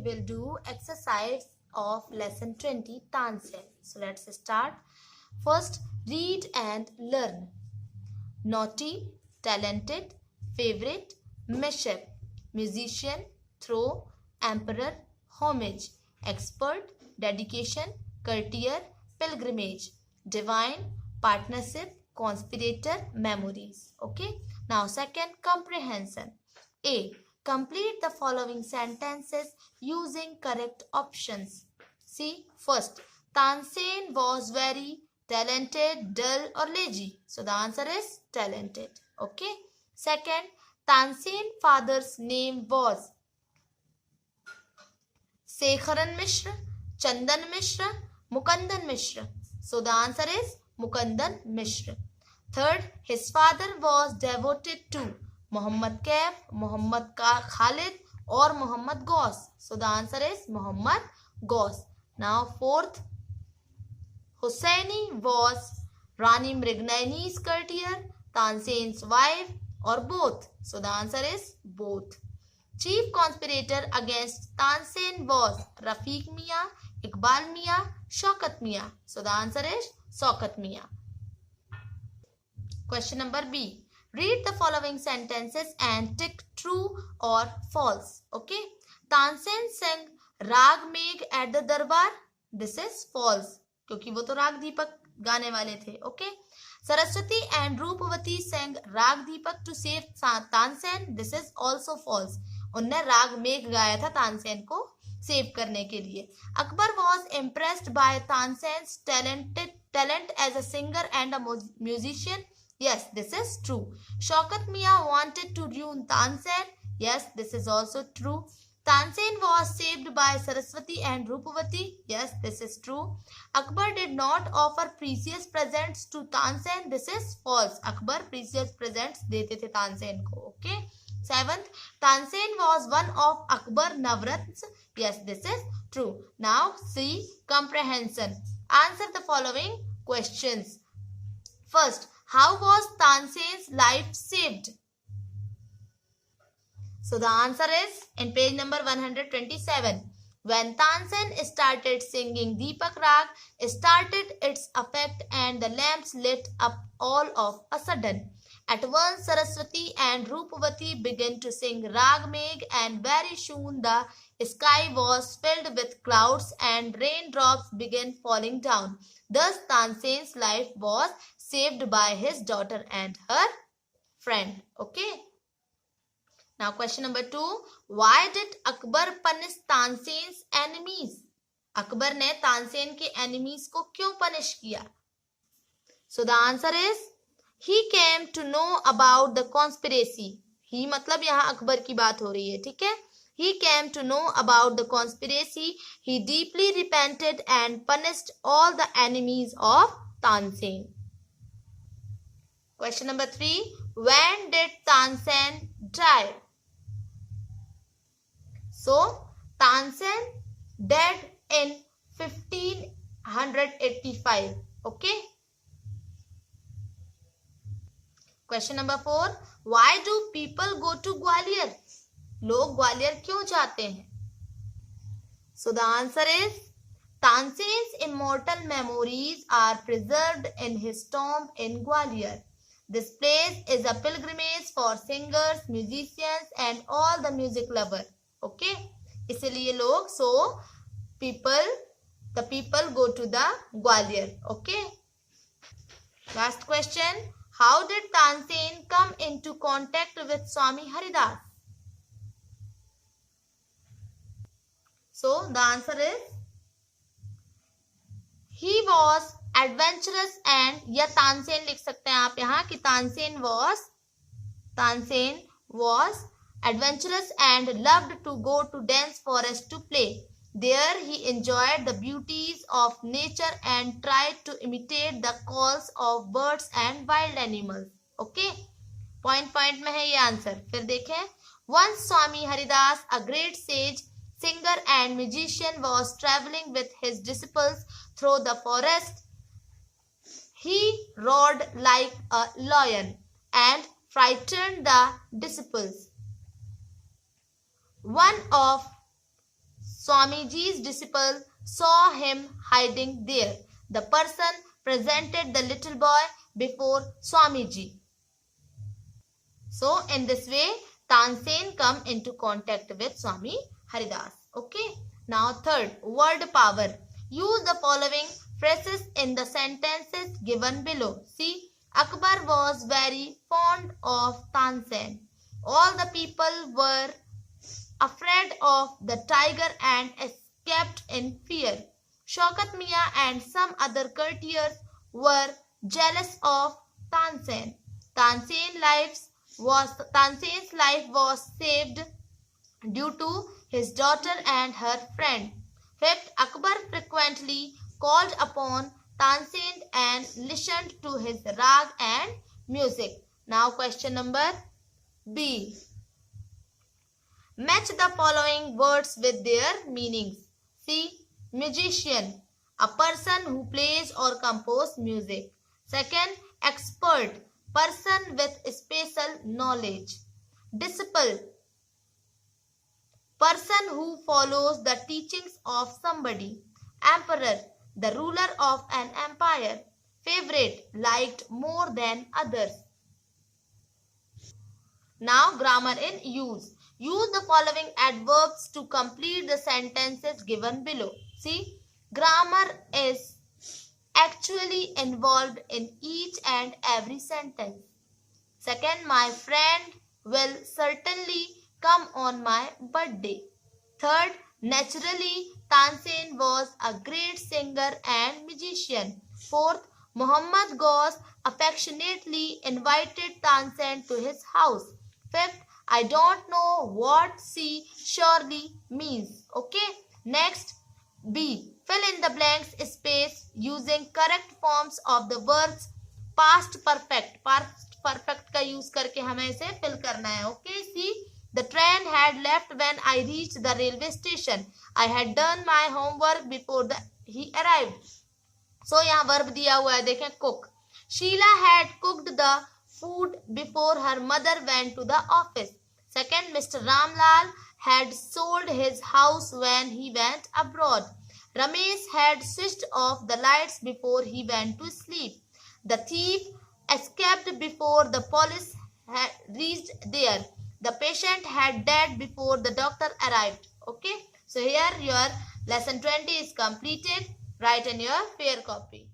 will do exercise of lesson 20 Tansen. So let's start. First, read and learn. Naughty, talented, favorite, mishap, musician, throw, emperor, homage, expert, dedication, courtier, pilgrimage, divine, partnership, conspirator, memories. Okay. Now second, comprehension. A. Complete the following sentences using correct options. See, first, Tansen was very talented, dull or lazy. So the answer is talented. Okay. Second, Tansen father's name was Sekharan Mishra, Chandan Mishra, Mukandan Mishra. So the answer is Mukandan Mishra. Third, his father was devoted to Muhammad Kaif, Muhammad Khalid or Muhammad Ghaus. So the answer is Muhammad Ghaus. Now fourth, Hussaini was Rani Mrignaini's courtier, Tansen's wife or both. So the answer is both. Chief conspirator against Tansen was Rafiq Mia, Iqbal Mia, Shaukat Mia. So the answer is Shaukat Mia. Question number B. Read the following sentences and tick true or false. Okay. Tansen sang Rag Megh at the Darbar. This is false. क्योंकि वो तो राग दीपक गाने वाले थे. Okay. Saraswati and Roopavati sang Rag Deepak to save Tansen. This is also false. उनने राग मेघ गाया था तानसेन को सेव करने के लिए. Akbar was impressed by Tansen's talent as a singer and a musician. Yes, this is true. Shaukat Mia wanted to ruin Tansen. Yes, this is also true. Tansen was saved by Saraswati and Roopavati. Yes, this is true. Akbar did not offer precious presents to Tansen. This is false. Akbar precious presents देते थे तानसेन को. Okay. Seventh, Tansen was one of Akbar Navrats. Yes, this is true. Now, C. Comprehension. Answer the following questions. First, how was Tansen's life saved? So the answer is in page number 127. When Tansen started singing Deepak Rag, started its effect and the lamps lit up all of a sudden. At once Saraswati and Roopavati began to sing Rag Megh and very soon the sky was filled with clouds and raindrops began falling down. Thus Tansen's life was saved by his daughter and her friend. Okay. Now question number 2. Why did Akbar punish Tansen's enemies? Akbar ने तानसेन के enemies को क्यों punish किया? So the answer is he came to know about the conspiracy. He मतलब यहाँ अकबर की बात हो रही है, ठीक है? He came to know about the conspiracy. He deeply repented and punished all the enemies of Tansen. Question number 3. When did Tansen die? So, Tansen died in 1585. Okay. Question number 4. Why do people go to Gwalior? लोग ग्वालियर क्यों जाते हैं? So the answer is Tansen's immortal memories are preserved in his tomb in Gwalior. This place is a pilgrimage for singers, musicians and all the music lovers. Okay? इसलिए लोग the people go to the Gwalior. Okay? Last question. How did Tansen come into contact with Swami Haridas? So the answer is he was adventurous and या तानसेन लिख सकते हैं आप यहाँ कि Tansen was adventurous and loved to go to dense forest to play. There he enjoyed the beauties of nature and tried to imitate the calls of birds and wild animals. Okay? Point में है ये answer. फिर देखें. Once Swami Haridas, a great sage, singer and magician, was traveling with his disciples through the forest. He roared like a lion and frightened the disciples. One of Swamiji's disciple saw him hiding there. The person presented the little boy before Swamiji. So in this way, Tansen come into contact with Swami Haridas. Okay. Now third, word power. Use the following phrases in the sentences given below. See, Akbar was very fond of Tansen. All the people were afraid of the tiger and escaped in fear. Shaukat Mian and some other courtiers were jealous of Tansen. Tansen's life was saved due to his daughter and her friend. Fifth, Akbar frequently called upon Tansen and listened to his rag and music. Now question number B. Match the following words with their meanings. See, musician, a person who plays or composes music. Second, expert, person with special knowledge. Disciple, person who follows the teachings of somebody. Emperor, the ruler of an empire. Favorite, liked more than others. Now grammar in use. Use the following adverbs to complete the sentences given below. See, grammar is actually involved in each and every sentence. Second, my friend will certainly come on my birthday. Third, naturally, Tansen was a great singer and musician. Fourth, Muhammad Ghaus affectionately invited Tansen to his house. Fifth, I don't know what she surely means. Okay. Next, B. Fill in the blanks space using correct forms of the verbs past perfect. Past perfect का use करके हमें इसे fill करना है. Okay. See, the train had left when I reached the railway station. I had done my homework before he arrived. So यहाँ verb दिया हुआ है, देखें cook. Sheila had cooked the food before her mother went to the office. Second, Mr. Ramlal had sold his house when he went abroad. Ramesh had switched off the lights before he went to sleep. The thief escaped before the police had reached there. The patient had died before the doctor arrived. Okay. So here your lesson 20 is completed. Write in your fair copy.